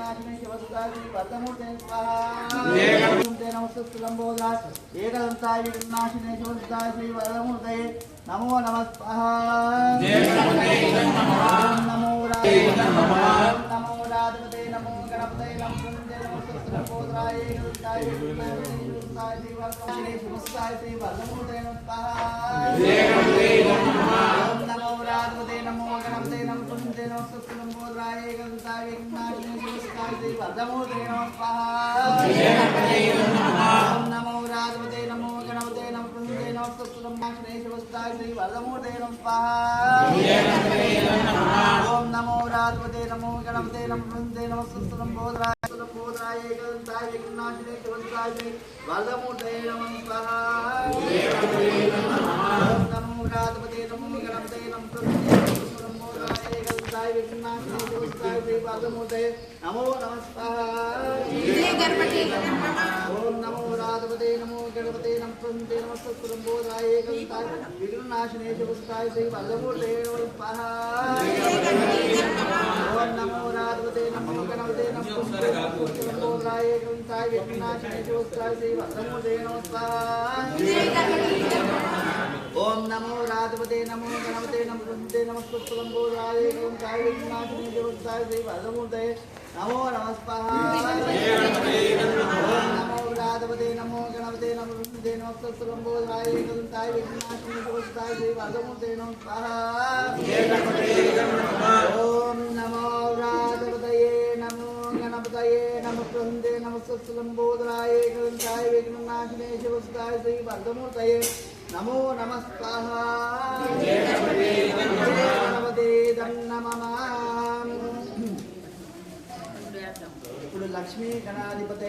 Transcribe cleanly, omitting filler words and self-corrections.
विघ्नाशिने शिवसुताय श्री वरदमूर्ते स्वाहा नमस्ते लंबोदराय एकदंताय विघ्नाशिने शिवसुताय श्री वरदमूर्ते नमो नमः स्वाहा नमो राधवते नमो गणपते नमो नमस्ते लंबोदराय एकदंताय विघ्नाशिने शिवसुताय श्री वरदमूर्ते शिवसुताय श्री वरदमूर्ते स्वाहा नमो राधवते नमो गणपते नमो नमस्ते लंबोदराय एकदंताय विघ्नाशिने शिवसुताय श्री वरदमूर्ते स्वाहा नमो राधवते नमो गणपते नमो नमस्ते लंबोदराय शिवसुताय श्री वरदमूर्ते स्वाहा ओम नमो राधवते नमो गणपते नमो नमस्ते लंबोदराय एकदंताय विघ्नाशिने शिवसुताय श्री वरदमूर्ते स्वाहा नमो राधवते नमो गणपते नमो लंबोदराय एकदंताय विघ्नाशिने शिवसुताय श्री वरदमूर्ते नमो नमः ओम नमो राधवते नमो गणपते नमो नमस्ते लंबोदराय एकदंताय विघ्नाशिने शिवसुताय श्री वरदमूर्ते स्वाहा ओम नमो राधवते नमो गणपते नमो नमस्ते लंबोदराय एकदंताय विघ्नाशिने शिवसुताय श्री वरदमूर्ते स्वाहा ओम नमो राधवते नमो गणपते नमो नमस्ते लंबोदराय एकदंताय विघ्नाशिने शिवसुताय श्री वरदमूर्ते नमो नमः स्वाहा ओम नमो राधवते नमो गणपते नमो नमस्ते लंबोदराय एकदंताय विघ्नाशिने शिवसुताय श्री वरदमूर्ते स्वाहा ओम नमो राधवते नमो गणपते नमो नमस्ते लंबोदराय एकदंताय विघ्नाशिने शिवसुताय श्री वरदमूर्ते नमो नमः स्वाहा गणपते नमः ఇప్పుడు లక్ష్మీ గణాధిపతి